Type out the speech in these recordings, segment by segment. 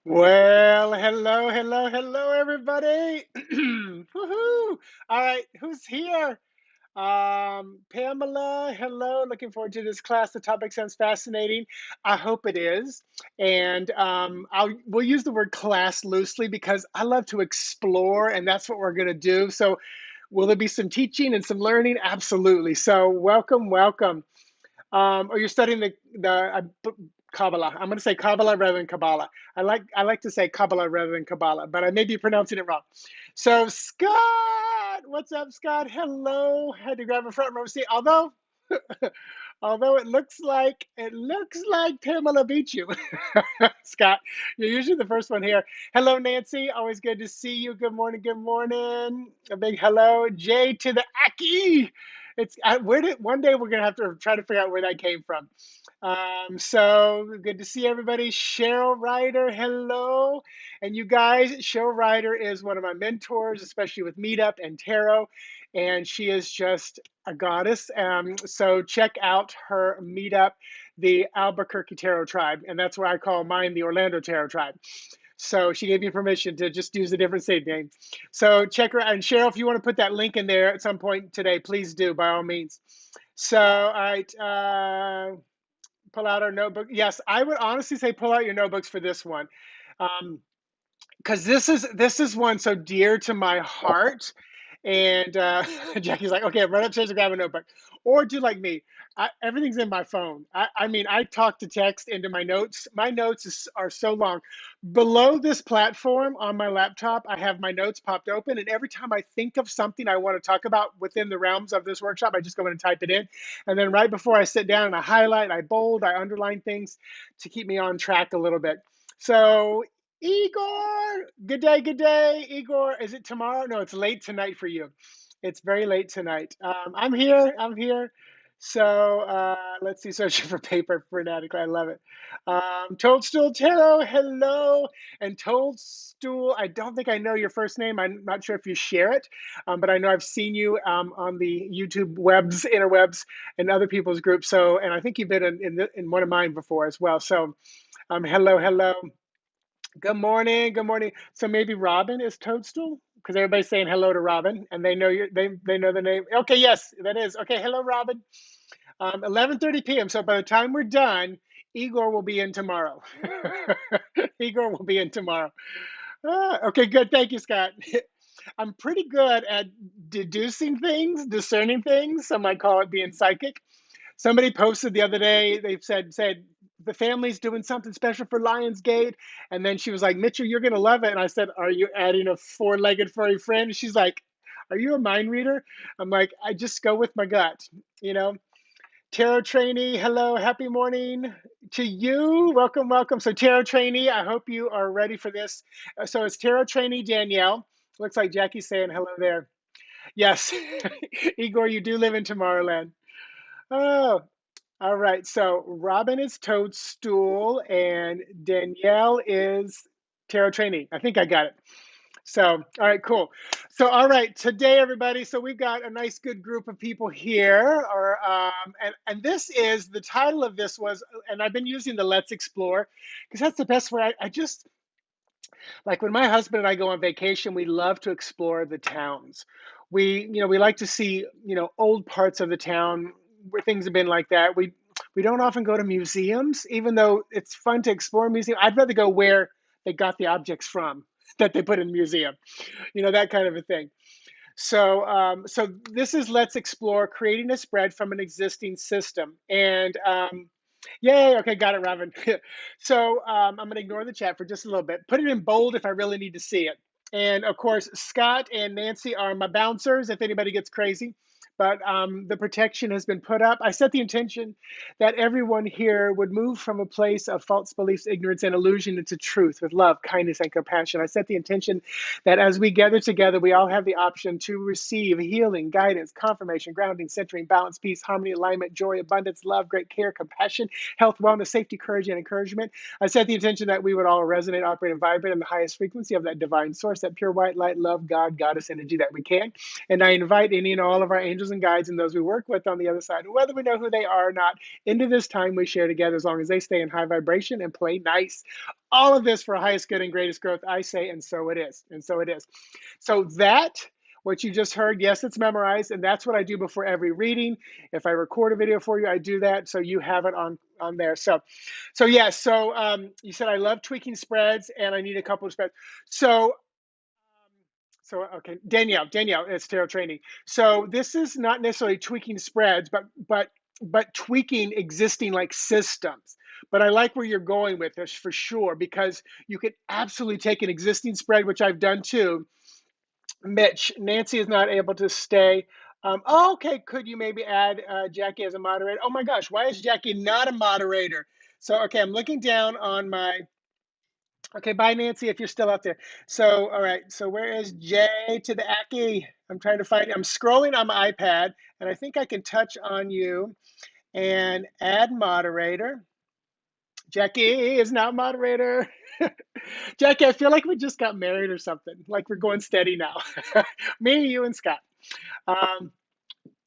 Well, hello, hello, hello, everybody. Woohoo! All right, who's here? Pamela, hello. Looking forward to this class. The topic sounds fascinating. I hope it is. And we'll use the word class loosely because I love to explore, and that's what we're going to do. So, will there be some teaching and some learning? Absolutely. So, welcome, welcome. Or you're studying Kabbalah. I'm going to say Kabbalah rather than Kabbalah. I like to say Kabbalah rather than Kabbalah, but I may be pronouncing it wrong. So Scott, what's up, Scott? Hello. Had to grab a front row seat. Although it looks like Pamela beat you, Scott. You're usually the first one here. Hello, Nancy. Always good to see you. Good morning. Good morning. A big hello, Jay to the Aki. Where did one day we're gonna have to try to figure out where that came from. So good to see everybody. Cheryl Ryder, hello. And you guys, Cheryl Ryder is one of my mentors, especially with Meetup and Tarot, and she is just a goddess. So check out her Meetup, the Albuquerque Tarot Tribe, and that's where I call mine the Orlando Tarot Tribe. So she gave me permission to just use a different stage name. So check her out. And Cheryl, if you want to put that link in there at some point today, please do by all means. So, all right, pull out our notebook. Yes, I would honestly say pull out your notebooks for this one, because this is one so dear to my heart. And Jackie's like, okay, run upstairs and grab a notebook. Or do like me. Everything's in my phone. I mean, I talk to text into my notes. My are so long. Below this platform on my laptop, I have my notes popped open. And every time I think of something I want to talk about within the realms of this workshop, I just go in and type it in. And then right before I sit down, I highlight, I bold, I underline things to keep me on track a little bit. So Igor, good day, good day. Igor, is it tomorrow? No, it's late tonight for you. It's very late tonight. I'm here. I'm here. So let's see, searching for paper fanatically. I love it. Toadstool Tarot, hello. And Toadstool, I don't think I know your first name. I'm not sure if you share it, but I know I've seen you on the YouTube webs, interwebs, and other people's groups. So, and I think you've been in one of mine before as well. So, hello, hello. Good morning. Good morning. So maybe Robin is Toadstool because everybody's saying hello to Robin, and they know the name. Okay, yes, that is okay. Hello, Robin. 11:30 p.m. So by the time we're done, Igor will be in tomorrow. Igor will be in tomorrow. Okay, good. Thank you, Scott. I'm pretty good at deducing things, discerning things. Some might call it being psychic. Somebody posted the other day, they said the family's doing something special for Lionsgate. And then she was like, Mitchell, you're gonna love it. And I said, are you adding a four-legged furry friend? And she's like, are you a mind reader? I'm like, I just go with my gut, you know. Tarot trainee, hello, happy morning to you. Welcome, welcome. So tarot trainee, I hope you are ready for this. So it's tarot trainee Danielle. Looks like Jackie's saying hello there. Yes, Igor, you do live in Tomorrowland. Oh, all right, so Robin is Toadstool and Danielle is Tarot Trainee. I think I got it. So, all right, cool. So, all right, today, everybody, so we've got a nice, good group of people here. And this is, the title of this was, and I've been using the Let's Explore, because that's the best way. I just, like when my husband and I go on vacation, we love to explore the towns. We like to see, old parts of the town where things have been like that. We don't often go to museums, even though it's fun to explore museums. I'd rather go where they got the objects from that they put in the museum, that kind of a thing. So this is Let's Explore creating a spread from an existing system. And yay, okay, got it, Robin. So I'm going to ignore the chat for just a little bit. Put it in bold if I really need to see it. And of course, Scott and Nancy are my bouncers if anybody gets crazy. But the protection has been put up. I set the intention that everyone here would move from a place of false beliefs, ignorance, and illusion into truth with love, kindness, and compassion. I set the intention that as we gather together, we all have the option to receive healing, guidance, confirmation, grounding, centering, balance, peace, harmony, alignment, joy, abundance, love, great care, compassion, health, wellness, safety, courage, and encouragement. I set the intention that we would all resonate, operate, and vibrate in the highest frequency of that divine source, that pure white light, love, God, goddess energy that we can. And I invite any and all of our angels and guides and those we work with on the other side, whether we know who they are or not, into this time we share together, as long as they stay in high vibration and play nice. all of this for highest good and greatest growth, I say, and so it is. And so it is. So that, what you just heard, yes, it's memorized, and that's what I do before every reading. If I record a video for you, I do that so you have it on there. So yes. You said I love tweaking spreads, and I need a couple of spreads. So okay, Danielle, it's tarot training. So this is not necessarily tweaking spreads, but tweaking existing like systems. But I like where you're going with this for sure, because you could absolutely take an existing spread, which I've done too. Mitch, Nancy is not able to stay. Okay, could you maybe add Jackie as a moderator? Oh my gosh, why is Jackie not a moderator? So okay, I'm looking down on my. Okay, bye, Nancy, if you're still out there. So, all right. So, where is J to the Aki? I'm trying to find. I'm scrolling on my iPad, and I think I can touch on you and add moderator. Jackie is now moderator. Jackie, I feel like we just got married or something. Like we're going steady now. Me, you, and Scott. Um,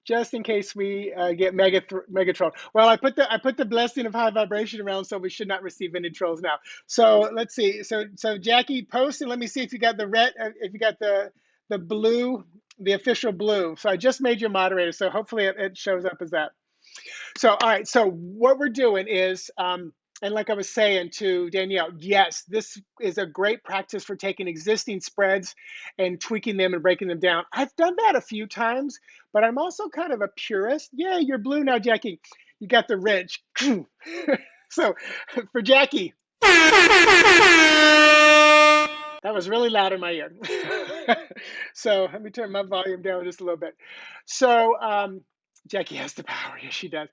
just in case we get Megatron. Well, I put the blessing of high vibration around, so we should not receive any trolls now. So let's see. So Jackie, post and let me see if you got the red, if you got the blue, the official blue. So I just made you a moderator, so hopefully it shows up as that. So, all right. So what we're doing is, and like I was saying to Danielle, yes, this is a great practice for taking existing spreads and tweaking them and breaking them down. I've done that a few times, but I'm also kind of a purist. Yeah, you're blue now, Jackie. You got the wrench. So for Jackie, that was really loud in my ear. So let me turn my volume down just a little bit. So Jackie has the power. Yes, she does.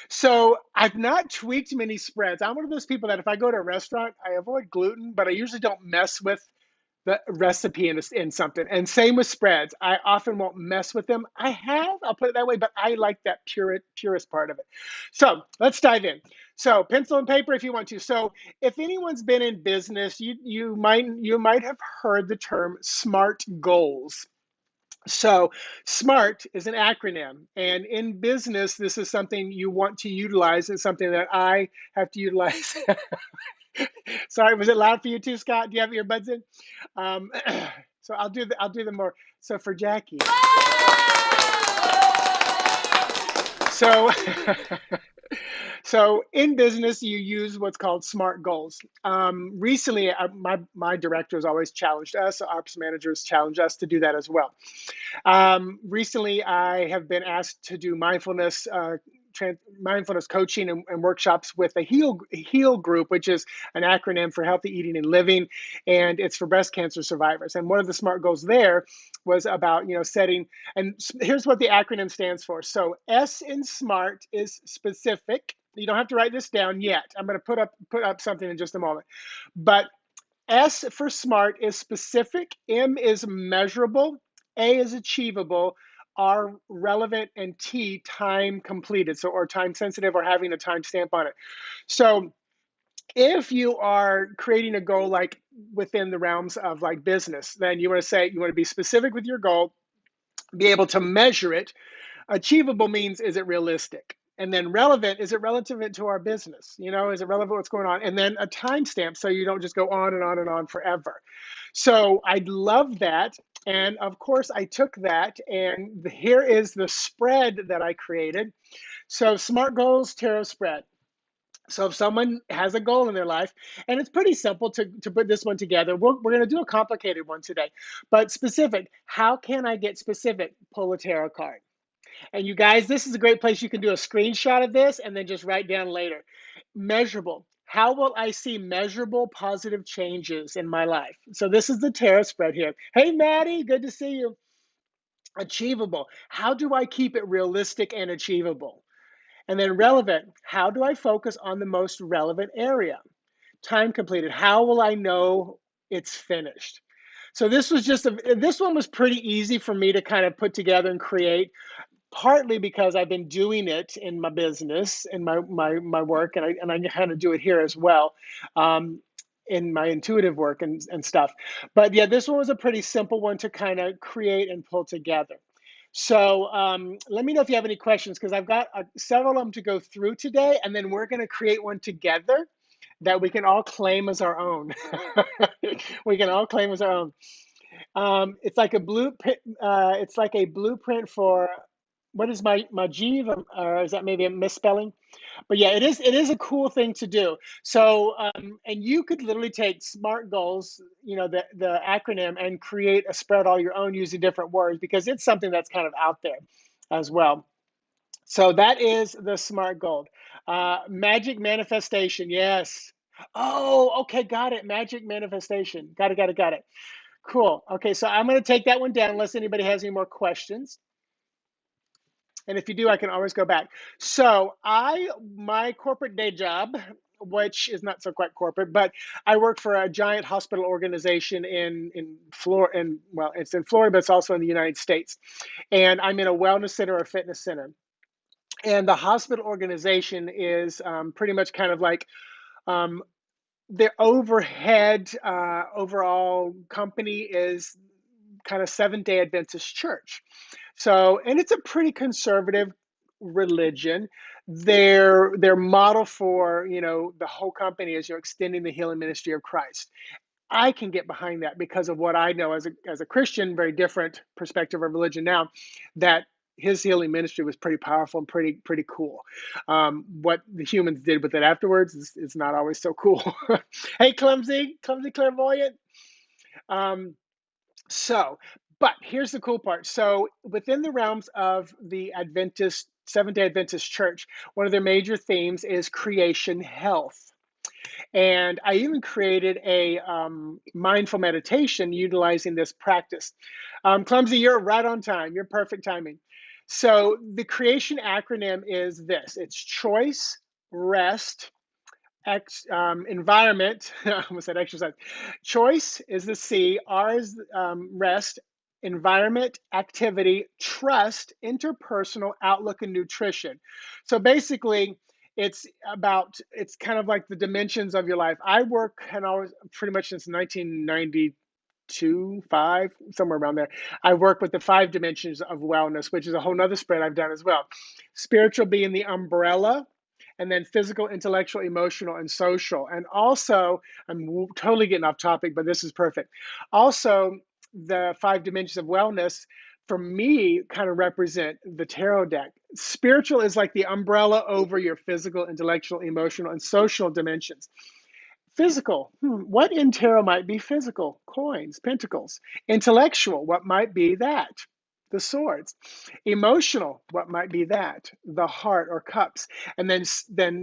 So I've not tweaked many spreads. I'm one of those people that if I go to a restaurant, I avoid gluten, but I usually don't mess with the recipe in something. And same with spreads. I often won't mess with them. I'll put it that way, but I like that purest part of it. So let's dive in. So pencil and paper if you want to. So if anyone's been in business, you might have heard the term SMART goals. So SMART is an acronym, and in business, this is something you want to utilize. It's something that I have to utilize. Sorry, was it loud for you too, Scott? Do you have earbuds in? Um, so I'll do the more. So for Jackie. So, so in business, you use what's called SMART goals. Recently, my directors always challenged us, ops managers challenged us to do that as well. Recently, I have been asked to do mindfulness coaching and workshops with the HEAL group, which is an acronym for healthy eating and living, and it's for breast cancer survivors. And one of the SMART goals there was about setting. And here's what the acronym stands for. So S in SMART is specific. You don't have to write this down yet. I'm going to put up something in just a moment. But S for SMART is specific. M is measurable. A is achievable. R relevant, and T time completed. So or time sensitive or having a time stamp on it. So if you are creating a goal like within the realms of like business, then you want to be specific with your goal, be able to measure it. Achievable means, is it realistic? And then relevant, is it relevant to our business? Is it relevant what's going on? And then a timestamp, so you don't just go on and on and on forever. So I love that. And of course, I took that, and here is the spread that I created. So SMART Goals Tarot Spread. So if someone has a goal in their life, and it's pretty simple to put this one together, we're going to do a complicated one today, but specific. How can I get specific? Pull a tarot card. And you guys, this is a great place. You can do a screenshot of this and then just write down later. Measurable. How will I see measurable positive changes in my life? So this is the tarot spread here. Hey, Maddie, good to see you. Achievable. How do I keep it realistic and achievable? And then relevant. How do I focus on the most relevant area? Time completed. How will I know it's finished? So this one was pretty easy for me to kind of put together and create, partly because I've been doing it in my business, in my work, and I kind of do it here as well, in my intuitive work and stuff. But yeah, this one was a pretty simple one to kind of create and pull together. So let me know if you have any questions, because I've got several of them to go through today, and then we're going to create one together that we can all claim as our own. We can all claim as our own. It's like a blueprint. It's like a blueprint for what is my Jeeve, or is that maybe a misspelling? But yeah, it is a cool thing to do. So and you could literally take SMART goals, the acronym, and create a spread all your own using different words, because it's something that's kind of out there as well. So that is the SMART goal. Magic manifestation, yes. Oh, okay, got it. Magic manifestation. Got it, got it, got it. Cool. Okay, so I'm going to take that one down unless anybody has any more questions. And if you do, I can always go back. So my corporate day job, which is not so quite corporate, but I work for a giant hospital organization in Florida, and well, it's in Florida, but it's also in the United States. And I'm in a wellness center or fitness center. And the hospital organization is pretty much kind of like um, their overhead overall company is kind of Seventh-day Adventist church. So, and it's a pretty conservative religion. Their model for the whole company is extending the healing ministry of Christ. I can get behind that because of what I know as a Christian, very different perspective of religion now, that his healing ministry was pretty powerful and pretty cool. What the humans did with it afterwards is not always so cool. Hey, clumsy clairvoyant. Um, so, but here's the cool part. So, within the realms of the Seventh-day Adventist Church, one of their major themes is creation health. And I even created a mindful meditation utilizing this practice. Clumsy, you're right on time. You're perfect timing. So, the creation acronym is this: it's choice, rest, environment. I almost said exercise. Choice is the C, R is rest, environment, activity, trust, interpersonal, outlook, and nutrition. So basically, it's kind of like the dimensions of your life. I work, and I was pretty much since 1992, five, somewhere around there. I work with the 5 dimensions of wellness, which is a whole nother spread I've done as well. Spiritual being the umbrella, and then physical, intellectual, emotional, and social. And also, I'm totally getting off topic, but this is perfect. Also, the 5 dimensions of wellness for me kind of represent the tarot deck. Spiritual is like the umbrella over your physical, intellectual, emotional, and social dimensions. Physical, what in tarot might be physical? Coins, pentacles. Intellectual, what might be that? The swords. Emotional, what might be that? The heart or cups. And then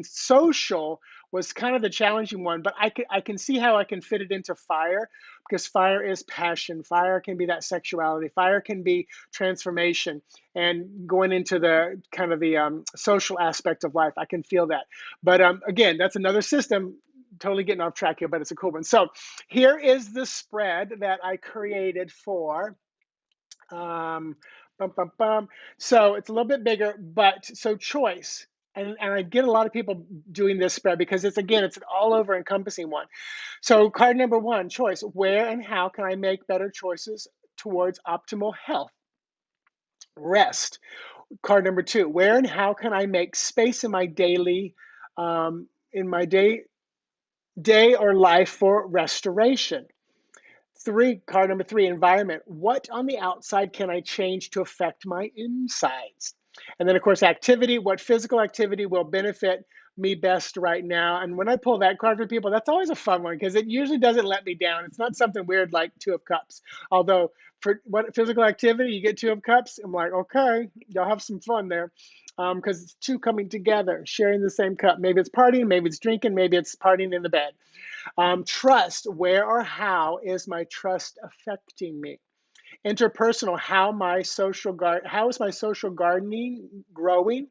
social was kind of the challenging one, but I can see how I can fit it into fire, because fire is passion. Fire can be that sexuality. Fire can be transformation, and going into the kind of the social aspect of life. I can feel that. But again, that's another system. Totally getting off track here, but it's a cool one. So here is the spread that I created for um, bum, bum, bum. So it's a little bit bigger, but so choice. And I get a lot of people doing this spread because it's an all over encompassing one. So card number 1, choice. Where and how can I make better choices towards optimal health? Rest. Card number 2, where and how can I make space in my day or life for restoration? Card number 3, environment. What on the outside can I change to affect my insides? And then, of course, activity. What physical activity will benefit me best right now? And when I pull that card for people, that's always a fun one because it usually doesn't let me down. It's not something weird like 2 of Cups. Although, for what physical activity, you get 2 of Cups. I'm like, okay, y'all have some fun there. Because it's 2 coming together, sharing the same cup. Maybe it's partying, maybe it's drinking, maybe it's partying in the bed. Trust, where or how is my trust affecting me? Interpersonal, how is my social gardening growing?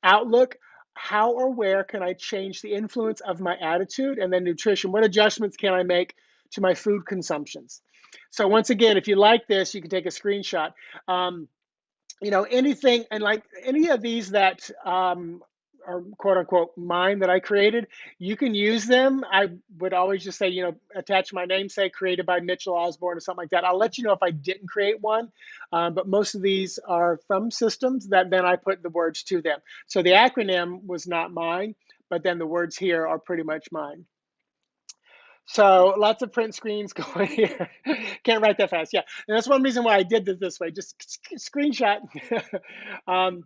Outlook, how or where can I change the influence of my attitude? And then nutrition, what adjustments can I make to my food consumptions? So once again, if you like this, you can take a screenshot. Anything, and like any of these that are quote unquote mine that I created, you can use them. I would always just say, attach my namesake, created by Mitchell Osborn or something like that. I'll let you know if I didn't create one, but most of these are from systems that then I put the words to them. So the acronym was not mine, but then the words here are pretty much mine. So lots of print screens going here. Can't write that fast. Yeah, and that's one reason why I did this way. Just screenshot. um,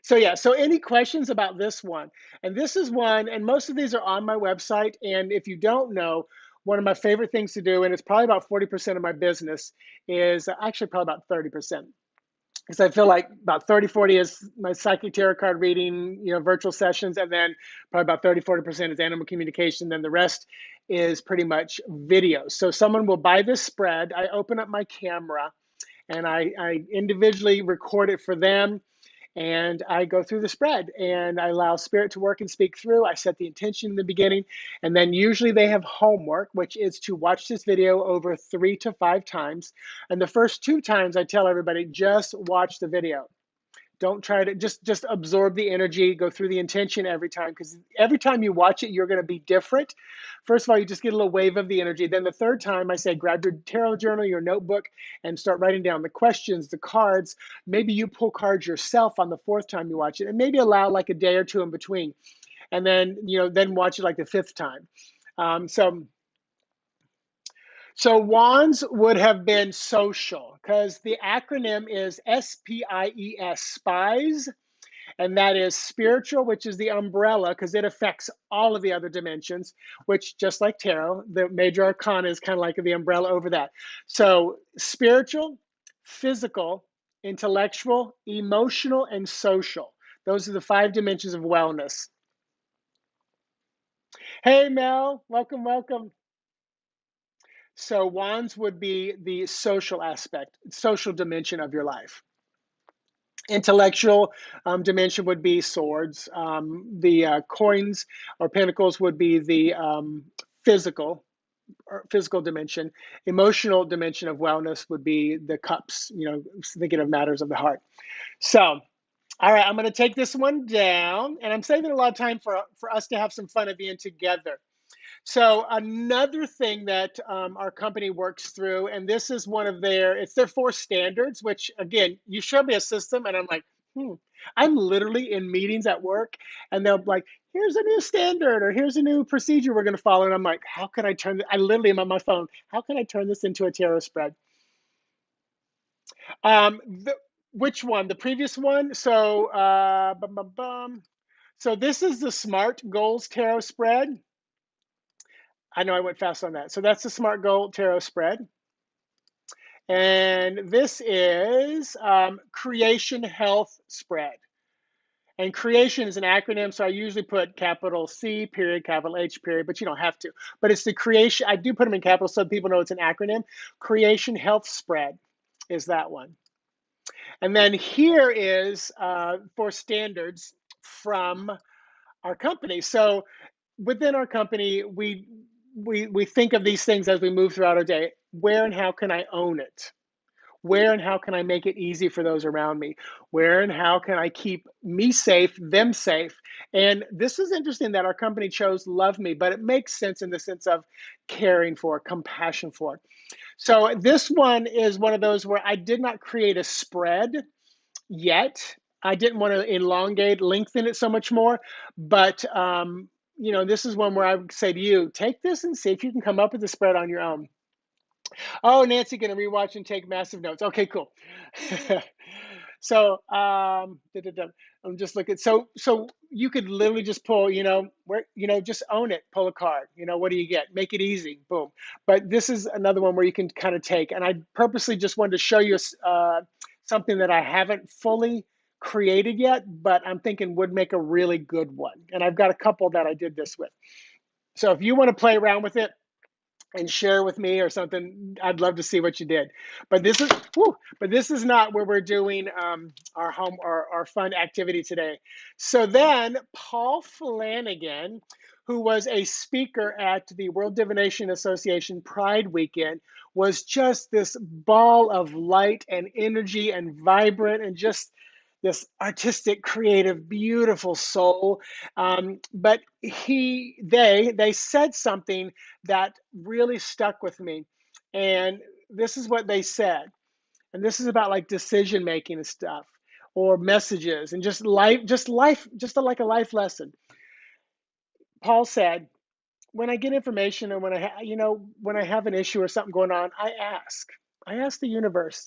so yeah. So any questions about this one? And this is one, and most of these are on my website. And if you don't know, one of my favorite things to do, and it's probably about 40% of my business, is actually probably about 30%, because I feel like about 30, 40 is my psychic tarot card reading, virtual sessions, and then probably about 30, 40% is animal communication. Then the rest is pretty much videos. So someone will buy this spread. I open up my camera and I individually record it for them, and I go through the spread and I allow spirit to work and speak through. I set the intention in the beginning, and then usually they have homework, which is to watch this video over 3 to 5 times. And the first 2 times I tell everybody, just watch the video. Don't try to just absorb the energy, go through the intention every time, because every time you watch it, you're going to be different. First of all, you just get a little wave of the energy. Then the third time, I say, grab your tarot journal, your notebook, and start writing down the questions, the cards. Maybe you pull cards yourself on the fourth time you watch it, and maybe allow like a day or two in between, and then then watch it like the fifth time. So wands would have been social, because the acronym is SPIES, spies. And that is spiritual, which is the umbrella, because it affects all of the other dimensions, which, just like tarot, the major arcana is kind of like the umbrella over that. So spiritual, physical, intellectual, emotional, and social. Those are the 5 dimensions of wellness. Hey, Mel, welcome, welcome. So wands would be the social aspect, social dimension of your life. Intellectual dimension would be swords. The coins or pentacles would be the physical physical dimension. Emotional dimension of wellness would be the cups, thinking of matters of the heart. So, all right, I'm going to take this one down, and I'm saving a lot of time for us to have some fun at the end together. So another thing that our company works through, and this is one of it's their 4 standards, which again, you show me a system and I'm like, I'm literally in meetings at work and they'll be like, here's a new standard or here's a new procedure we're going to follow. And I'm like, how can I turn this? I literally am on my phone. How can I turn this into a tarot spread? Which one? The previous one? So, so this is the Smart Goals Tarot spread. I know I went fast on that. So that's the Smart Goal Tarot spread. And this is Creation Health spread. And creation is an acronym, so I usually put capital C, period, capital H, period, but you don't have to. But it's the creation, I do put them in capital so people know it's an acronym. Creation Health spread is that one. And then here is 4 standards from our company. So within our company, we think of these things as we move throughout our day. Where and how can I own it? Where and how can I make it easy for those around me? Where and how can I keep me safe, them safe? And this is interesting that our company chose Love Me, but it makes sense in the sense of caring for, compassion for. So this one is one of those where I did not create a spread yet. I didn't want to elongate, lengthen it so much more, but this is one where I would say to you, take this and see if you can come up with a spread on your own. Oh, Nancy, gonna rewatch and take massive notes. Okay, cool. So I'm just looking. So you could literally just pull, just own it. Pull a card. What do you get? Make it easy. Boom. But this is another one where you can kind of take. And I purposely just wanted to show you something that I haven't fully created yet, but I'm thinking would make a really good one. And I've got a couple that I did this with. So if you want to play around with it and share with me or something, I'd love to see what you did. But this is not where we're doing our fun activity today. So then Paul Flanagan, who was a speaker at the World Divination Association Pride Weekend, was just this ball of light and energy and vibrant and just this artistic, creative, beautiful soul. But they said something that really stuck with me. And this is what they said. And this is about like decision making and stuff, or messages and just life, like a life lesson. Paul said, when I get information and when when I have an issue or something going on, I ask. I ask the universe,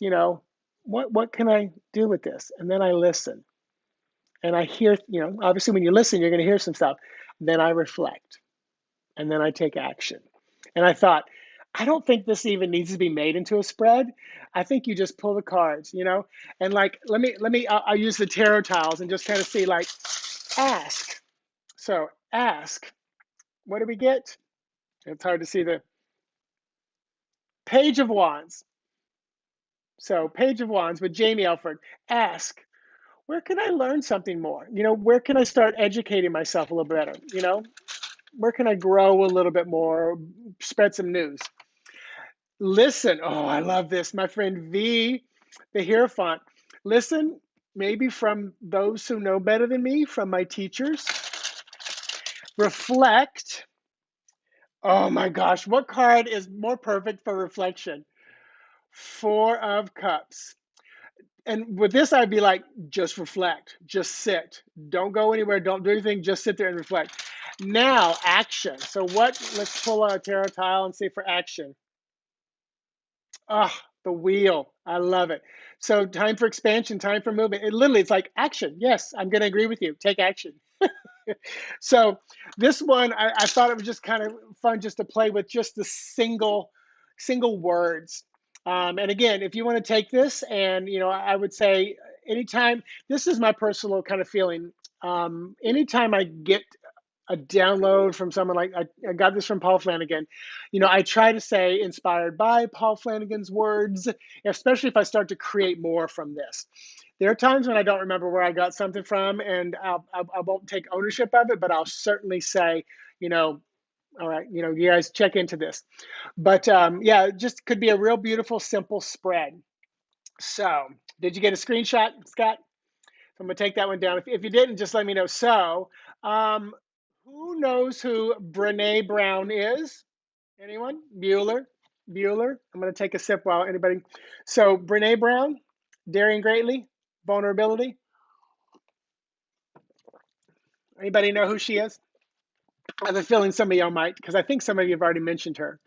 what can I do with this? And then I listen. And I hear, obviously when you listen, you're going to hear some stuff. Then I reflect and then I take action. And I thought, I don't think this even needs to be made into a spread. I think you just pull the cards, and like, I'll use the tarot tiles and just kind of see like, ask. So ask, what do we get? It's hard to see the Page of Wands. So Page of Wands with Jamie Elford. Ask, where can I learn something more? Where can I start educating myself a little better? Where can I grow a little bit more, spread some news? Listen. Oh, I love this. My friend V, the Hierophant. Listen, maybe from those who know better than me, from my teachers. Reflect. Oh my gosh, what card is more perfect for reflection? Four of Cups. And with this, I'd be like, just reflect, just sit. Don't go anywhere, don't do anything, just sit there and reflect. Now, action. So let's pull a tarot tile and see for action. Ah, the wheel. I love it. So time for expansion, time for movement. It's like action. Yes, I'm going to agree with you. Take action. So this one, I thought it was just kind of fun just to play with just the single words. And again, if you want to take this and, I would say anytime, this is my personal kind of feeling. Anytime I get a download from someone like I got this from Paul Flanagan. I try to say inspired by Paul Flanagan's words, especially if I start to create more from this. There are times when I don't remember where I got something from, and I won't take ownership of it, but I'll certainly say, all right, you guys check into this. But yeah, it just could be a real beautiful, simple spread. So, did you get a screenshot, Scott? So I'm gonna take that one down. If you didn't, just let me know. So, um, who knows who Brene Brown is? Anyone? Bueller? Bueller? I'm gonna take a sip while anybody. So Brene Brown, daring greatly, vulnerability. Anybody know who she is? I have a feeling some of y'all might, because I think some of you have already mentioned her.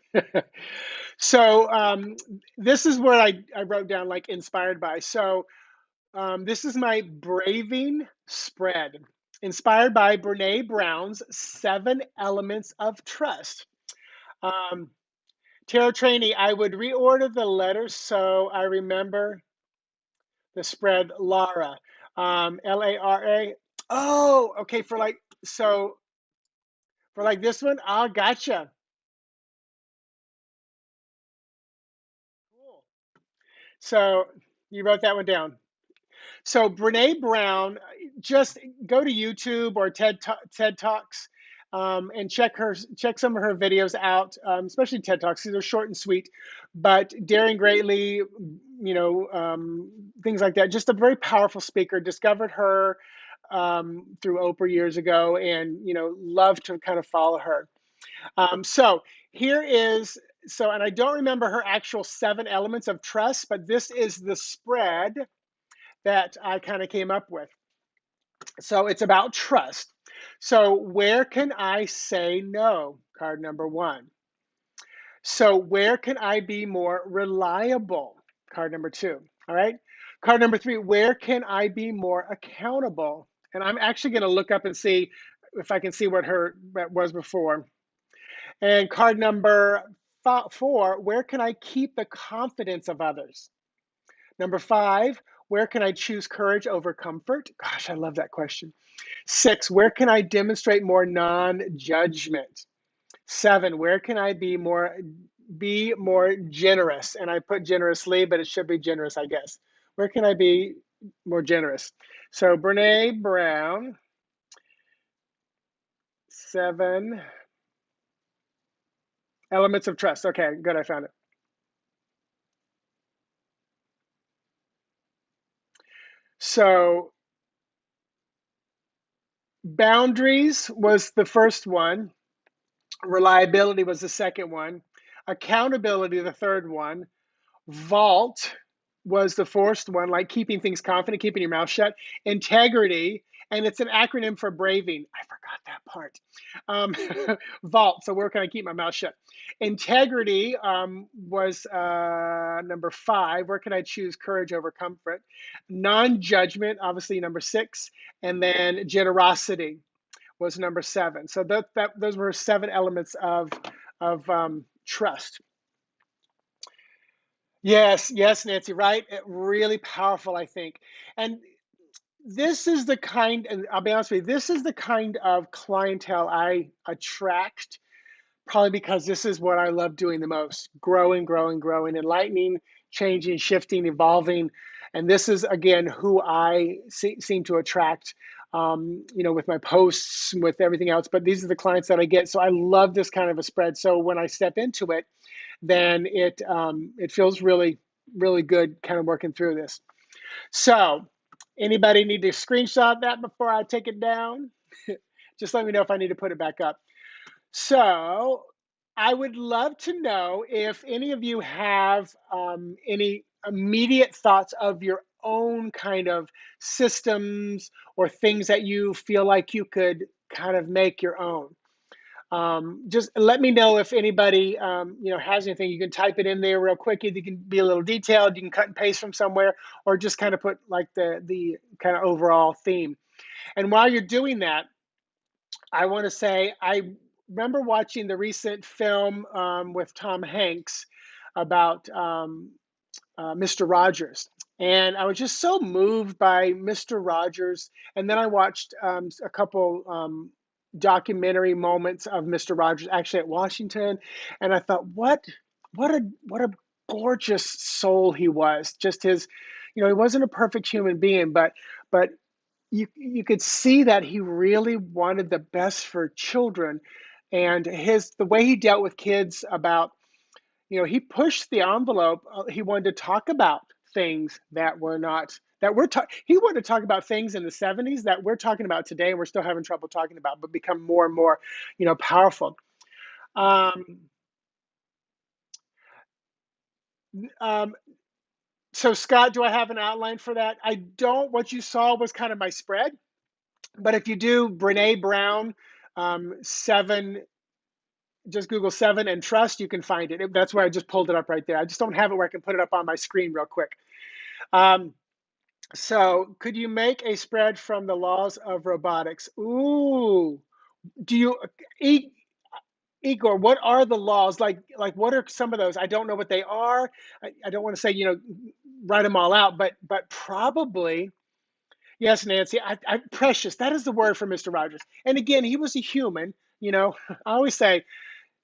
So this is where I wrote down like inspired by. So this is my braving spread, inspired by Brene Brown's 7 Elements of Trust. Tarot Trainee, I would reorder the letters so I remember the spread Lara. Lara. Oh, okay. For like this one, gotcha. Cool. So you wrote that one down. So Brene Brown, just go to YouTube or TED Talks, and check some of her videos out, especially TED Talks. They're short and sweet, but daring greatly, things like that. Just a very powerful speaker. Discovered her through Oprah years ago, and love to kind of follow her. So here is and I don't remember her actual 7 elements of trust, but this is the spread that I kind of came up with. So it's about trust. So where can I say no? Card number 1. So where can I be more reliable? Card number 2. All right. Card number 3, where can I be more accountable? And I'm actually going to look up and see if I can see what her was before. And card number 4, where can I keep the confidence of others? Number 5, where can I choose courage over comfort? Gosh, I love that question. 6, where can I demonstrate more non-judgment? 7, where can I be more generous? And I put generously, but it should be generous, I guess. Where can I be more generous? So Brene Brown, 7 elements of trust. Okay, good, I found it. So boundaries was the first one. Reliability was the second one. Accountability, the third one. Vault was the fourth one, like keeping things confident, keeping your mouth shut. Integrity. and it's an acronym for braving. I forgot that part. Vault. So where can I keep my mouth shut? Integrity was number 5. Where can I choose courage over comfort? Non-judgment, obviously number 6, and then generosity was number 7. So those were 7 elements of trust. Yes, yes, Nancy, right? Really powerful, I think. And this is the kind, and I'll be honest with you, this is the kind of clientele I attract, probably because this is what I love doing the most: growing, growing, growing, enlightening, changing, shifting, evolving. And this is, again, who I seem to attract, with my posts, with everything else. But these are the clients that I get. So I love this kind of a spread. So when I step into it, then it feels really, really good kind of working through this. So anybody need to screenshot that before I take it down? Just let me know if I need to put it back up. So I would love to know if any of you have any immediate thoughts of your own kind of systems or things that you feel like you could kind of make your own. Just let me know if anybody has anything. You can type it in there real quick. You can be a little detailed. You can cut and paste from somewhere, or just kind of put like the kind of overall theme. And while you're doing that, I want to say I remember watching the recent film with Tom Hanks about Mr. Rogers. And I was just so moved by Mr. Rogers. And then I watched a couple documentary moments of Mr. Rogers actually at Washington. And I thought, what a gorgeous soul he was. Just his, he wasn't a perfect human being, but you could see that he really wanted the best for children. And the way he dealt with kids about, he pushed the envelope. He wanted to talk about things that were not he wanted to talk about things in the 70s that we're talking about today and we're still having trouble talking about, but become more and more, powerful. Um, um, so Scott, do I have an outline for that? I don't. What you saw was kind of my spread, but if you do Brene Brown, 7, just Google 7 and trust, you can find it. That's where I just pulled it up right there. I just don't have it where I can put it up on my screen real quick. So could you make a spread from the laws of robotics? Ooh, do you, Igor, what are the laws? Like what are some of those? I don't know what they are. I don't want to say, write them all out, but probably, yes, Nancy, precious. That is the word for Mr. Rogers. And again, he was a human, I always say,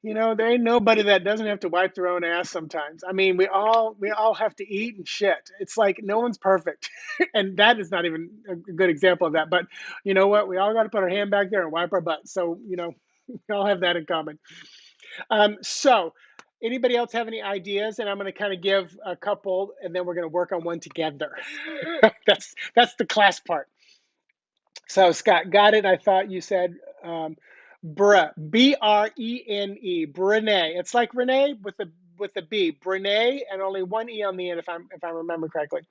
there ain't nobody that doesn't have to wipe their own ass sometimes. I mean, we all have to eat and shit. It's like no one's perfect. And that is not even a good example of that. But you know what? We all got to put our hand back there and wipe our butt. So, we all have that in common. So anybody else have any ideas? And I'm going to kind of give a couple and then we're going to work on one together. That's the class part. So Scott, got it. I thought you said Brene, Brene. It's like Renee with a B, Brene, and only one E on the end, if I remember correctly.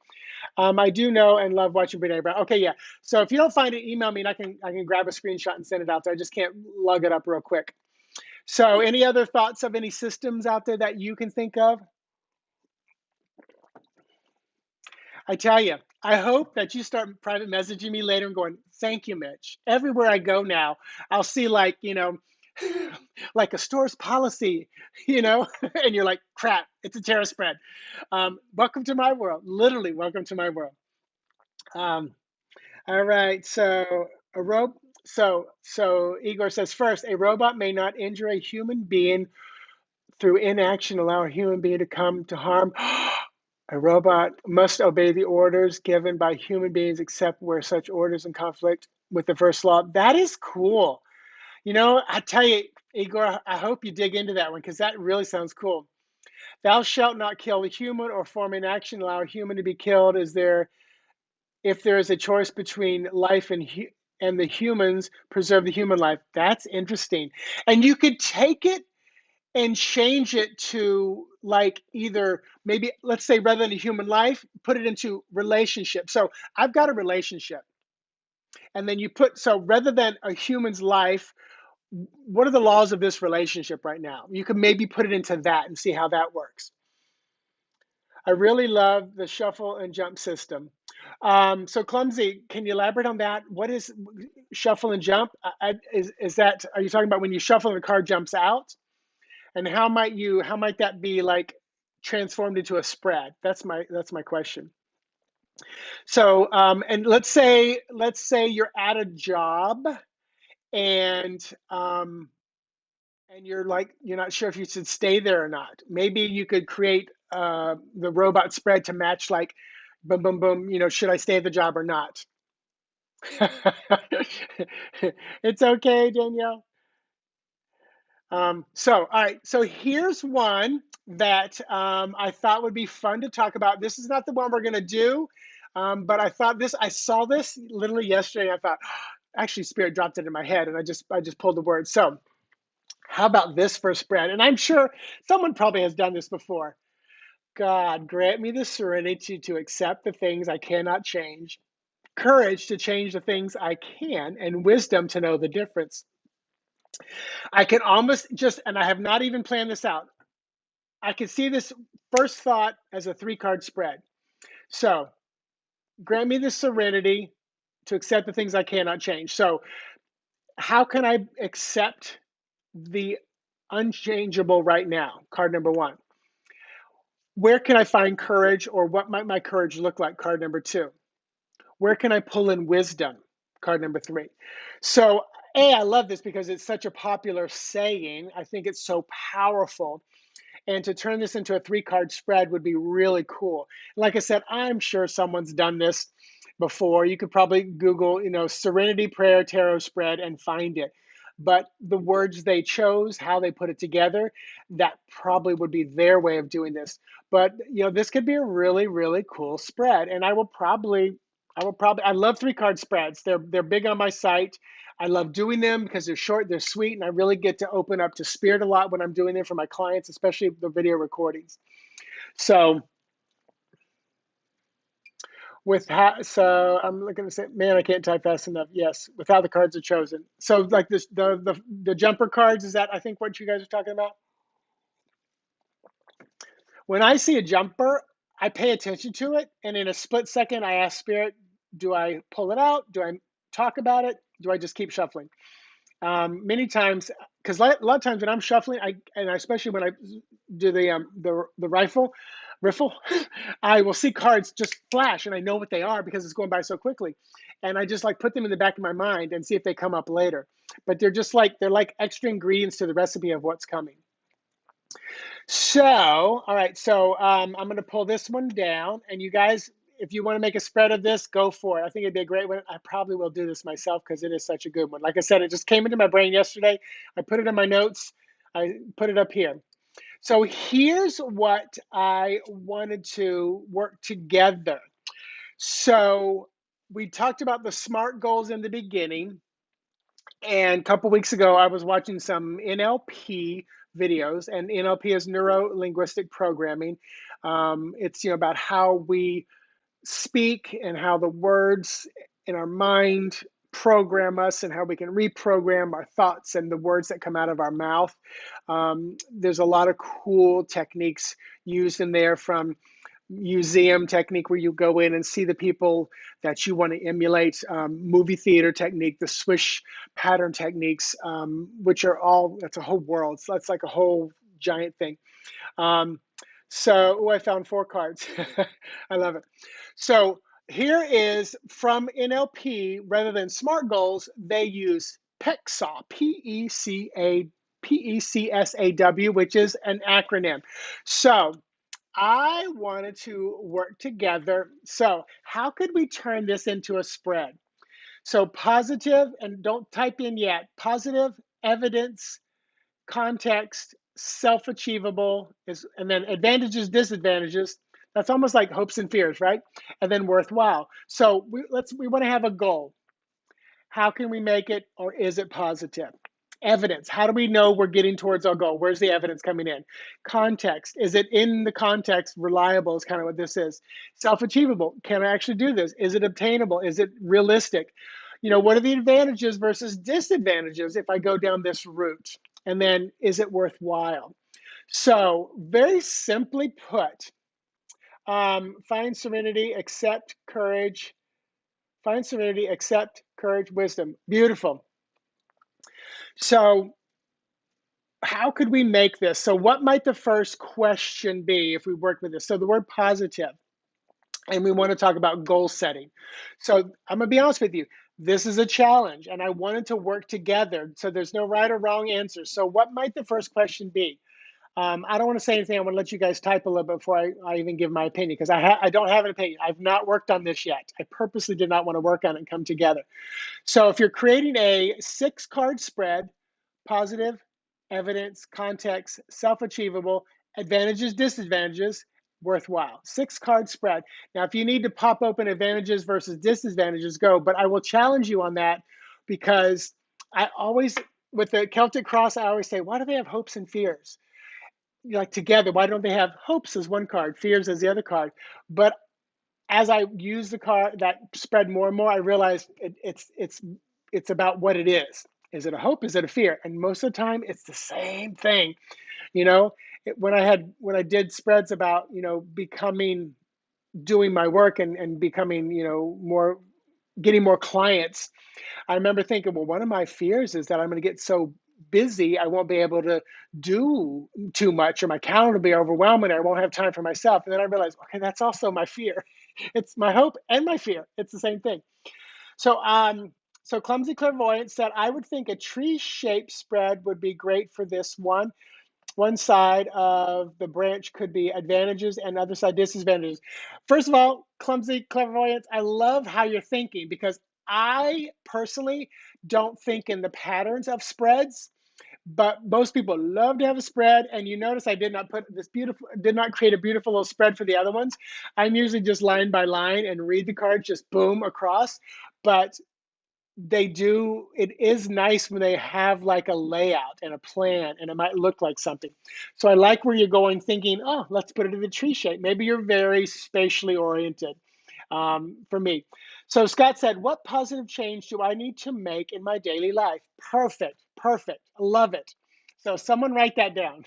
I do know and love watching Brene Brown. Okay, yeah. So if you don't find it, email me and I can grab a screenshot and send it out there. I just can't lug it up real quick. So any other thoughts of any systems out there that you can think of? I tell you, I hope that you start private messaging me later and going, thank you, Mitch. Everywhere I go now, I'll see like, like a store's policy, and you're like, crap, it's a terror spread. Welcome to my world. Literally, welcome to my world. Um, all right. So so Igor says first, a robot may not injure a human being through inaction, allow a human being to come to harm. A robot must obey the orders given by human beings except where such orders in conflict with the first law. That is cool. I tell you, Igor, I hope you dig into that one because that really sounds cool. Thou shalt not kill a human or form an action, allow a human to be killed. If there is a choice between life and the humans, preserve the human life. That's interesting. And you could take it and change it to like either maybe, let's say, rather than a human life, put it into relationship. So I've got a relationship And then you put, so rather than a human's life, what are the laws of this relationship right now? You can maybe put it into that and see how that works. I really love the shuffle and jump system. So Clumsy, can you elaborate on that? What is shuffle and jump? Is that, are you talking about when you shuffle and the card jumps out? And how might that be like transformed into a spread? That's my question. So, and let's say you're at a job and um, and you're like you're not sure if you should stay there or not. Maybe you could create the robot spread to match like boom boom boom, should I stay at the job or not? It's okay, Danielle. All right, so here's one that I thought would be fun to talk about. This is not the one we're going to do, but I saw this literally yesterday. I thought, actually, Spirit dropped it in my head, and I just pulled the word. So, how about this for a spread? And I'm sure someone probably has done this before. God, grant me the serenity to accept the things I cannot change, courage to change the things I can, and wisdom to know the difference. I can almost just, and I have not even planned this out. I can see this first thought as a 3-card spread. So, grant me the serenity to accept the things I cannot change. So, how can I accept the unchangeable right now? Card number 1. Where can I find courage, or what might my courage look like? Card number 2. Where can I pull in wisdom? Card number 3. So, I love this because it's such a popular saying. I think it's so powerful. And to turn this into a 3-card spread would be really cool. Like I said, I'm sure someone's done this before. You could probably Google, Serenity Prayer Tarot spread and find it. But the words they chose, how they put it together, that probably would be their way of doing this. But this could be a really, really cool spread. And I love 3-card spreads. They're big on my site. I love doing them because they're short, they're sweet, and I really get to open up to spirit a lot when I'm doing them for my clients, especially the video recordings. So so I'm looking to say, man, I can't type fast enough. Yes, with how the cards are chosen. So like this, the jumper cards, is that I think what you guys are talking about? When I see a jumper, I pay attention to it, and in a split second, I ask spirit, do I pull it out? Do I talk about it? Do I just keep shuffling? Many times, because a lot of times when I'm shuffling, and especially when I do the riffle, I will see cards just flash, and I know what they are because it's going by so quickly, and I just like put them in the back of my mind and see if they come up later. But they're like extra ingredients to the recipe of what's coming. So, all right, so I'm going to pull this one down, and you guys, if you want to make a spread of this, go for it. I think it'd be a great one. I probably will do this myself because it is such a good one. Like I said, it just came into my brain yesterday. I put it in my notes. I put it up here. So here's what I wanted to work together. So we talked about the SMART goals in the beginning. And a couple weeks ago, I was watching some NLP videos, and NLP is neuro linguistic programming. It's about how we speak and how the words in our mind program us and how we can reprogram our thoughts and the words that come out of our mouth. There's a lot of cool techniques used in there, from museum technique where you go in and see the people that you want to emulate, movie theater technique, the swish pattern techniques, which are all, that's a whole world. So that's like a whole giant thing. I found 4 cards. I love it. So here is from NLP. Rather than SMART goals, they use PECSAW, PECSAW, which is an acronym. So I wanted to work together. So how could we turn this into a spread? So positive, and don't type in yet, positive, evidence, context, self-achievable, and then advantages, disadvantages. That's almost like hopes and fears, right? And then worthwhile. So we want to have a goal. How can we make it, or is it positive? Evidence. How do we know we're getting towards our goal? Where's the evidence coming in? Context. Is it in the context reliable is kind of what this is. Self-achievable. Can I actually do this? Is it obtainable? Is it realistic? What are the advantages versus disadvantages if I go down this route? And then, is it worthwhile? So, very simply put, find serenity, accept courage. Find serenity, accept courage, wisdom. Beautiful. So, how could we make this? So, what might the first question be if we work with this? So, the word positive, and we want to talk about goal setting. So, I'm going to be honest with you. This is a challenge, and I wanted to work together. So, there's no right or wrong answer. So, what might the first question be? I don't want to say anything. I want to let you guys type a little bit before I even give my opinion, because I don't have an opinion. I've not worked on this yet. I purposely did not want to work on it and come together. So if you're creating a 6-card spread, positive, evidence, context, self-achievable, advantages, disadvantages, worthwhile. 6-card spread. Now, if you need to pop open advantages versus disadvantages, go. But I will challenge you on that, because I always, with the Celtic cross, I always say, why do they have hopes and fears? Like together, why don't they have hopes as one card, fears as the other card? But as I use the card, that spread more and more, I realized it's about what it is. Is it a hope? Is it a fear? And most of the time, it's the same thing. You know, when I did spreads about becoming, doing my work and becoming more, getting more clients, I remember thinking, well, one of my fears is that I'm going to get so busy, I won't be able to do too much, or my calendar will be overwhelming, or I won't have time for myself. And then I realized, okay, that's also my fear. It's my hope and my fear. It's the same thing. So, so Clumsy Clairvoyant said, I would think a tree-shaped spread would be great for this one. One side of the branch could be advantages and other side disadvantages. First of all, Clumsy Clairvoyant, I love how you're thinking, because I personally don't think in the patterns of spreads, but most people love to have a spread. And you notice I did not create a beautiful little spread for the other ones. I'm usually just line by line and read the cards just boom across. But it is nice when they have like a layout and a plan, and it might look like something. So I like where you're going, thinking, oh, let's put it in a tree shape. Maybe you're very spatially oriented, for me. So Scott said, what positive change do I need to make in my daily life? Perfect, perfect, love it. So someone write that down.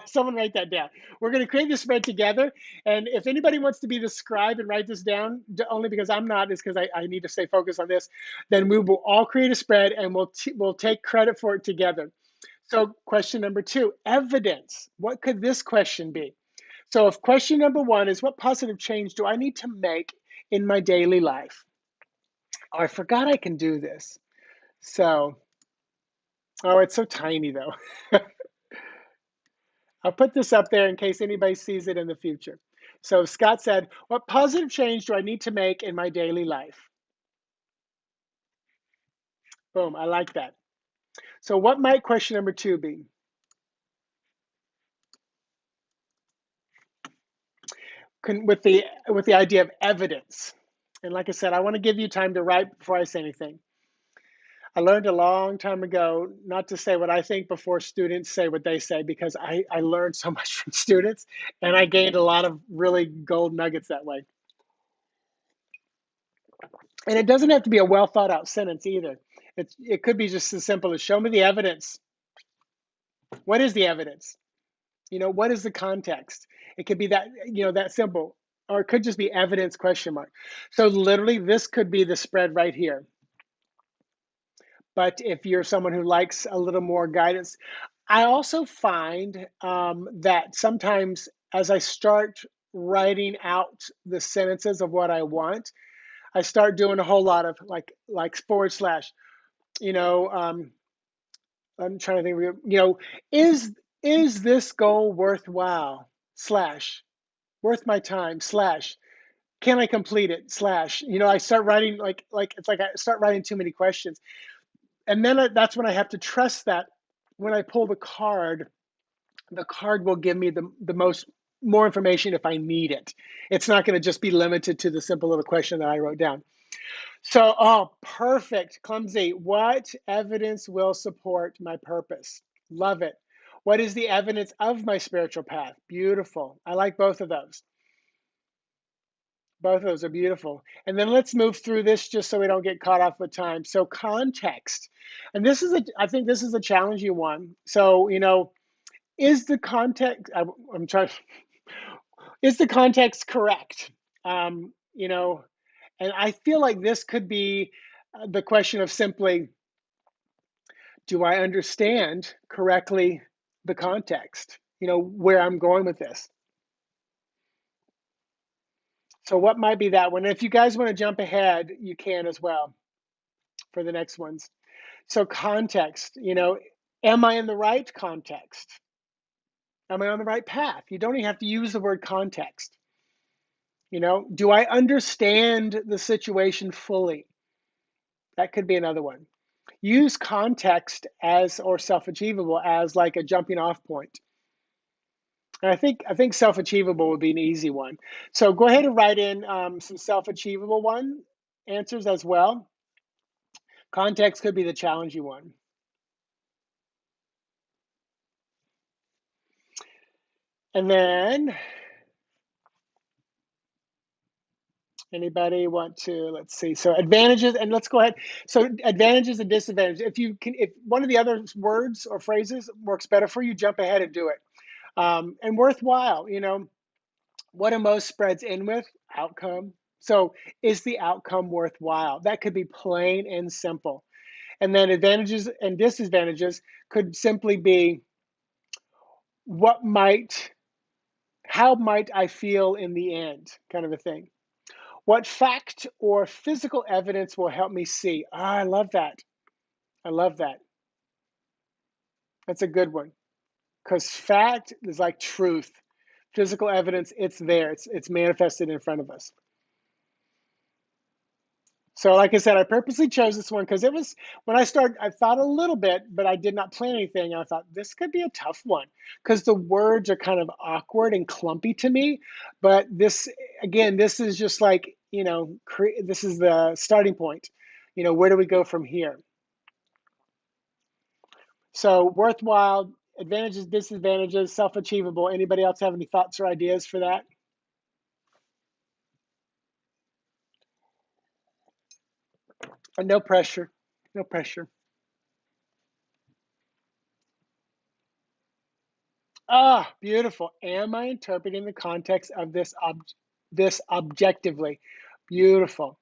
Someone write that down. We're going to create this spread together. And if anybody wants to be the scribe and write this down, only because I'm not, is because I need to stay focused on this, then we will all create a spread, and we'll take credit for it together. So question number 2, evidence. What could this question be? So if question number 1 is, what positive change do I need to make in my daily life? Oh, I forgot I can do this. So, oh, it's so tiny though. I'll put this up there in case anybody sees it in the future. So Scott said, what positive change do I need to make in my daily life? Boom, I like that. So what might question number 2 be? With the idea of evidence. And like I said, I want to give you time to write before I say anything. I learned a long time ago not to say what I think before students say what they say, because I learned so much from students, and I gained a lot of really gold nuggets that way. And it doesn't have to be a well thought out sentence either. It could be just as simple as, show me the evidence. What is the evidence? What is the context? It could be that simple, or it could just be evidence question mark. So literally this could be the spread right here. But if you're someone who likes a little more guidance, I also find that sometimes as I start writing out the sentences of what I want, I start doing a whole lot of like forward slash, I'm trying to think, is this goal worthwhile slash worth my time slash can I complete it slash, I start writing it's like I start writing too many questions. And then that's when I have to trust that when I pull the card will give me the more information if I need it. It's not going to just be limited to the simple little question that I wrote down. So, oh, perfect, Clumsy. What evidence will support my purpose? Love it. What is the evidence of my spiritual path? Beautiful. I like both of those. Both of those are beautiful. And then let's move through this just so we don't get caught off with time. So context, and I think this is a challenging one. So, is the context, I'm trying, is the context correct? And I feel like this could be the question of simply, do I understand correctly the context? Where I'm going with this. So what might be that one? If you guys want to jump ahead, you can as well for the next ones. So context, am I in the right context? Am I on the right path? You don't even have to use the word context. Do I understand the situation fully? That could be another one. Use context as or self-achievable as like a jumping off point. And I think self-achievable would be an easy one. So go ahead and write in some self-achievable one answers as well. Context could be the challenging one. And then anybody want to, let's see. So advantages, and let's go ahead. So advantages and disadvantages. If one of the other words or phrases works better for you, jump ahead and do it. And worthwhile, what do most spreads in with? Outcome. So is the outcome worthwhile? That could be plain and simple. And then advantages and disadvantages could simply be how might I feel in the end, kind of a thing. What fact or physical evidence will help me see? I love that. I love that. That's a good one. Because fact is like truth. Physical evidence, it's there. It's manifested in front of us. So like I said, I purposely chose this one because it was, when I started, I thought a little bit, but I did not plan anything. I thought this could be a tough one because the words are kind of awkward and clumpy to me. But this, again, this is just like, this is the starting point. Where do we go from here? So worthwhile, advantages, disadvantages, self-achievable. Anybody else have any thoughts or ideas for that? No pressure. No pressure. Ah, beautiful. Am I interpreting the context of this objectively? Beautiful.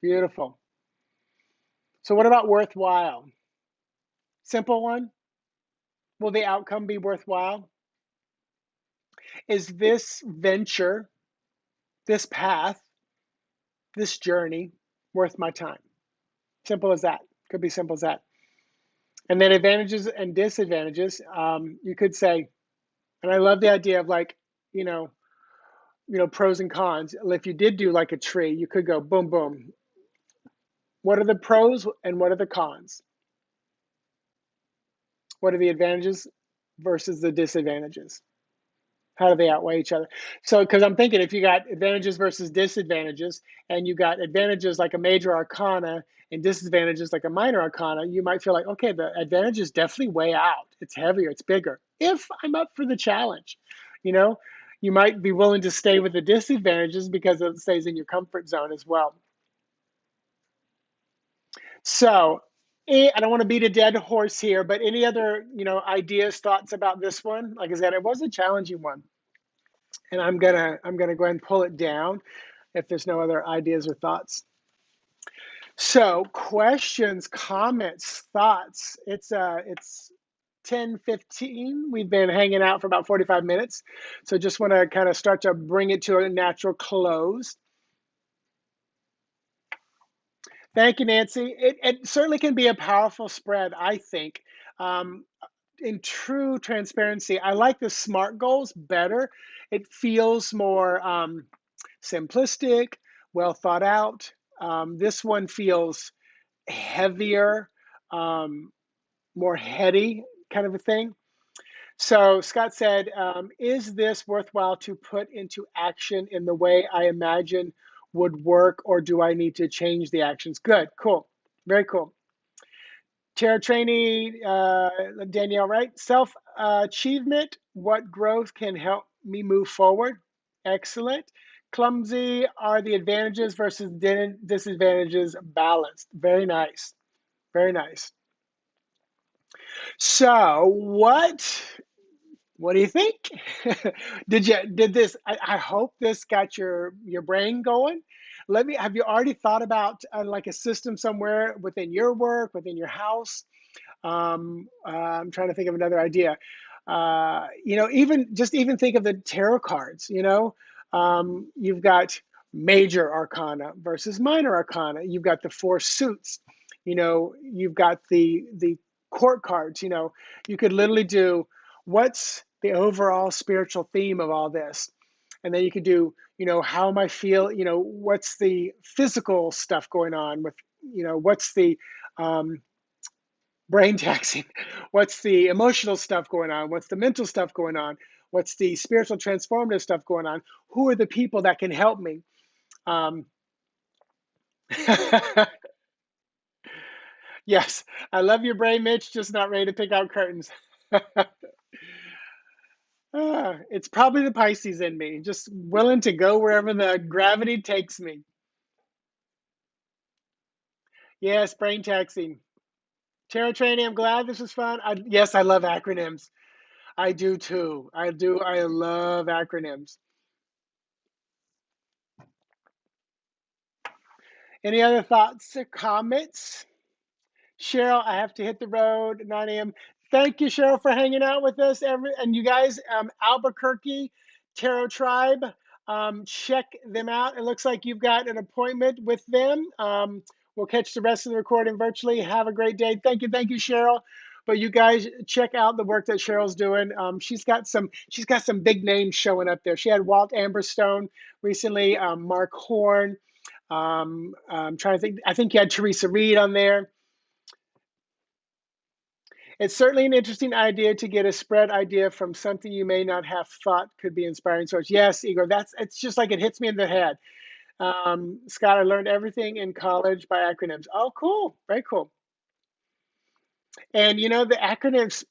Beautiful. So what about worthwhile? Simple one. Will the outcome be worthwhile? Is this venture, this path, this journey worth my time? Simple as that. Could be simple as that. And then advantages and disadvantages. You could say, and I love the idea of like, you know, pros and cons. If you did do like a tree, you could go boom, boom. What are the pros and what are the cons? What are the advantages versus the disadvantages? How do they outweigh each other? So, because I'm thinking if you got advantages versus disadvantages, and you got advantages like a major arcana and disadvantages like a minor arcana, you might feel like, okay, the advantages definitely weigh out. It's heavier, it's bigger. If I'm up for the challenge, you know, you might be willing to stay with the disadvantages because it stays in your comfort zone as well. So, I don't want to beat a dead horse here, but any other, ideas, thoughts about this one? Like I said, it was a challenging one, and I'm gonna go ahead and pull it down if there's no other ideas or thoughts. So, questions, comments, thoughts. It's 10:15. We've been hanging out for about 45 minutes, so just want to kind of start to bring it to a natural close. Thank you, Nancy. It certainly can be a powerful spread, I think. Um, in true transparency, I like the SMART goals better. It feels more simplistic, well thought out. This one feels heavier, um, more heady kind of a thing. So Scott said, is this worthwhile to put into action in the way I imagine would work, or do I need to change the actions? Good, cool, very cool. Chair trainee, Danielle, right? Self achievement, what growth can help me move forward. Excellent. Clumsy are the advantages versus disadvantages balanced. Very nice. Very nice. So, what do you think? Did this? I hope this got your brain going. Let me. Have you already thought about like a system somewhere within your work, within your house? I'm trying to think of another idea. Even think of the tarot cards. You've got major arcana versus minor arcana. You've got the four suits. You've got the court cards. You could literally do what's the overall spiritual theme of all this, and then you could do how am I feel. What's the physical stuff going on with what's the um, brain taxing. What's the emotional stuff going on? What's the mental stuff going on? What's the spiritual transformative stuff going on? Who are the people that can help me? Um, yes, I love your brain, Mitch, just not ready to pick out curtains. It's probably the Pisces in me, just willing to go wherever the gravity takes me. Yes, brain taxing. Tarot training, I'm glad this was fun. Yes, I love acronyms. I do too. I do. I love acronyms. Any other thoughts or comments? Cheryl, I have to hit the road at 9 a.m. Thank you, Cheryl, for hanging out with us. And you guys, Albuquerque Tarot Tribe, check them out. It looks like you've got an appointment with them. We'll catch the rest of the recording virtually. Have a great day. Thank you, Cheryl. But you guys check out the work that Cheryl's doing. She's got some big names showing up there. She had Walt Amberstone recently, Mark Horn. I'm trying to think. I think you had Teresa Reed on there. It's certainly an interesting idea to get a spread idea from something you may not have thought could be inspiring source. Yes, Igor, it's just like it hits me in the head. Scott, I learned everything in college by acronyms. Oh, cool. Very cool. And the acronyms,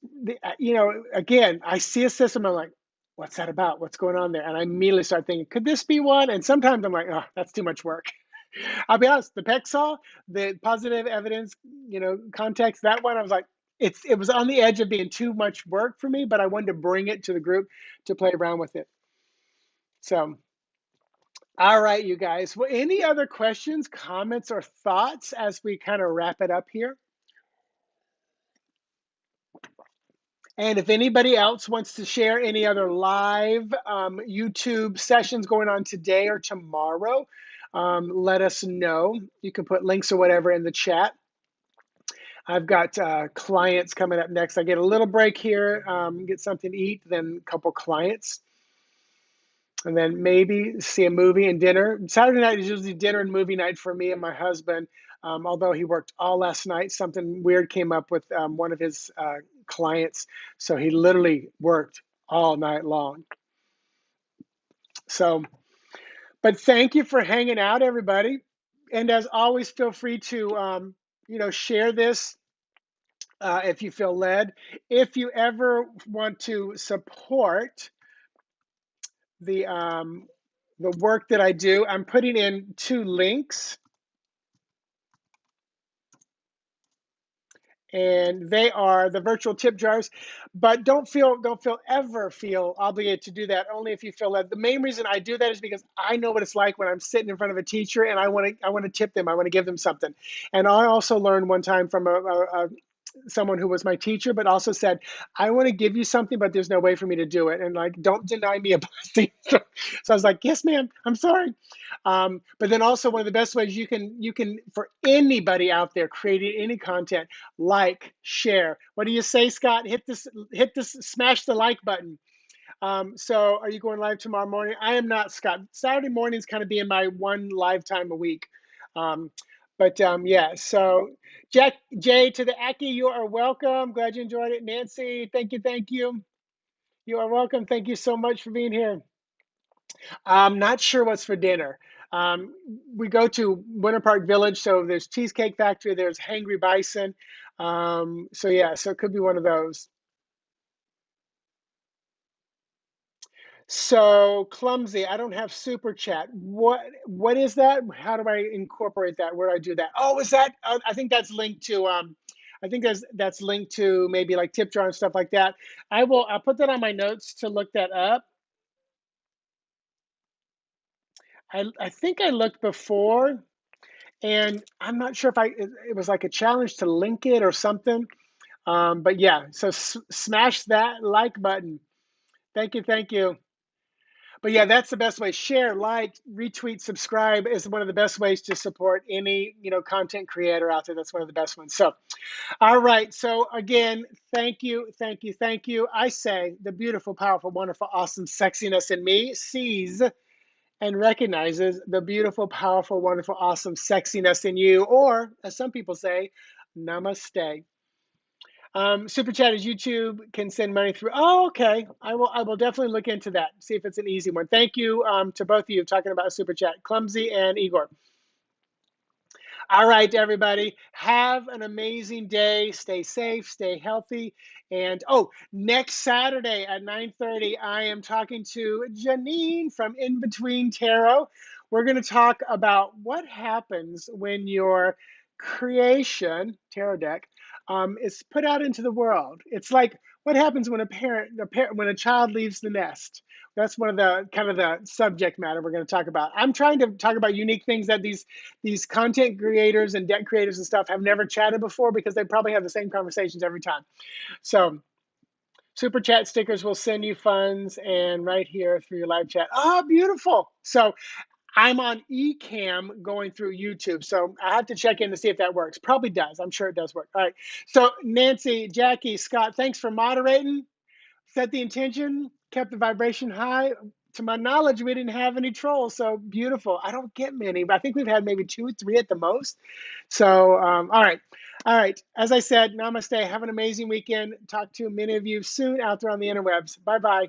again, I see a system. I'm like, what's that about? What's going on there? And I immediately start thinking, could this be one? And sometimes I'm like, oh, that's too much work. I'll be honest, the PECSAL, the positive evidence, context, that one, I was like, it was on the edge of being too much work for me, but I wanted to bring it to the group to play around with it. So, all right, you guys. Well, any other questions, comments, or thoughts as we kind of wrap it up here? And if anybody else wants to share any other live YouTube sessions going on today or tomorrow, let us know. You can put links or whatever in the chat. I've got clients coming up next. I get a little break here, get something to eat, then a couple clients, and then maybe see a movie and dinner. Saturday night is usually dinner and movie night for me and my husband. Although he worked all last night, something weird came up with one of his clients. So he literally worked all night long. So, but thank you for hanging out, everybody. And as always, feel free to, share this if you feel led. If you ever want to support the work that I do, I'm putting in 2 links, and they are the virtual tip jars. But don't ever feel obligated to do that. Only if you feel led. The main reason I do that is because I know what it's like when I'm sitting in front of a teacher and I want to tip them. I want to give them something. And I also learned one time from someone who was my teacher, but also said, I want to give you something, but there's no way for me to do it. And like, don't deny me a blessing. So I was like, yes, ma'am, I'm sorry. But then also one of the best ways you can, for anybody out there creating any content, like, share. What do you say, Scott? Hit this, smash the like button. So are you going live tomorrow morning? I am not, Scott. Saturday mornings kind of being my one live time a week. Yeah, so Jay to the Aki, you are welcome. Glad you enjoyed it. Nancy, thank you. You are welcome. Thank you so much for being here. I'm not sure what's for dinner. Um, we go to Winter Park Village, so there's Cheesecake Factory, there's Hangry Bison. So yeah, so it could be one of those. So clumsy. I don't have super chat. What is that? How do I incorporate that? Where do I do that? Oh, is that? I think that's linked to. I think that's linked to maybe like tip jar and stuff like that. I'll put that on my notes to look that up. I think I looked before, and I'm not sure if it was like a challenge to link it or something. But yeah, so smash that like button. Thank you, thank you. But yeah, that's the best way. Share, like, retweet, subscribe is one of the best ways to support any, content creator out there. That's one of the best ones. So, all right. So again, thank you, thank you, thank you. I say the beautiful, powerful, wonderful, awesome sexiness in me sees and recognizes the beautiful, powerful, wonderful, awesome sexiness in you, or as some people say, namaste. Super chat is YouTube can send money through. Oh, okay. I will definitely look into that. See if it's an easy one. Thank you to both of you talking about super chat, Clumsy and Igor. All right, everybody. Have an amazing day. Stay safe, stay healthy. And next Saturday at 9:30, I am talking to Janine from In Between Tarot. We're going to talk about what happens when your creation, tarot deck, is put out into the world. It's like what happens when when a child leaves the nest. That's one of the kind of the subject matter we're going to talk about. I'm trying to talk about unique things that these content creators and deck creators and stuff have never chatted before because they probably have the same conversations every time. So super chat stickers will send you funds and right here through your live chat. Oh, beautiful. So I'm on eCam going through YouTube. So I have to check in to see if that works. Probably does. I'm sure it does work. All right. So Nancy, Jackie, Scott, thanks for moderating. Set the intention, kept the vibration high. To my knowledge, we didn't have any trolls, so beautiful. I don't get many, but I think we've had maybe 2 or 3 at the most. So, all right. All right. As I said, namaste. Have an amazing weekend. Talk to many of you soon out there on the interwebs. Bye bye.